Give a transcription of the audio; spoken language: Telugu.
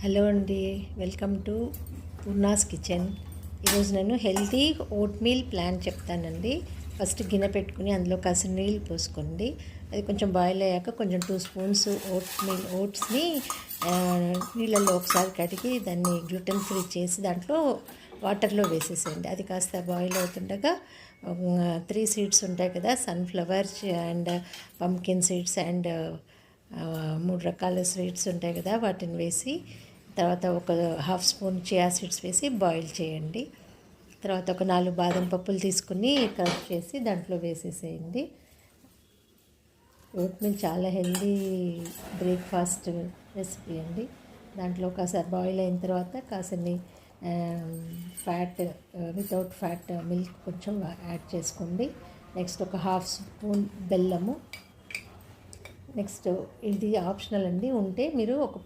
హలో అండి, వెల్కమ్ టు పూర్ణాస్ కిచెన్. ఈరోజు నేను హెల్తీ ఓట్ మీల్ ప్లాన్ చెప్తానండి. ఫస్ట్ గిన్నె పెట్టుకుని అందులో కాసిన నీళ్ళు పోసుకోండి. అది కొంచెం బాయిల్ అయ్యాక కొంచెం 2 స్పూన్స్ ఓట్స్ని నీళ్ళల్లో ఒకసారి కడిగి దాన్ని గ్లూటెన్ ఫ్రీ చేసి దాంట్లో వాటర్లో వేసేసేయండి. అది కాస్త బాయిల్ అవుతుండగా 3 సీడ్స్ ఉంటాయి కదా, sunflower and pumpkin seeds and 3 రకాల సీడ్స్ ఉంటాయి కదా, వాటిని వేసి తర్వాత ఒక హాఫ్ స్పూన్ చియా సీడ్స్ వేసి బాయిల్ చేయండి. తర్వాత ఒక 4 బాదం పప్పులు తీసుకుని క్రష్ చేసి దాంట్లో వేసేసేయండి. ఓట్ మీల్ చాలా హెల్దీ బ్రేక్ఫాస్ట్ రెసిపీ అండి. దాంట్లో కాసారి బాయిల్ అయిన తర్వాత కాసిని ఫ్యాట్ వితౌట్ ఫ్యాట్ మిల్క్ కొంచెం యాడ్ చేసుకోండి. నెక్స్ట్ ఒక హాఫ్ స్పూన్ బెల్లము. నెక్స్ట్ ఇది ఆప్షనల్ అండి, ఉంటే మీరు ఒక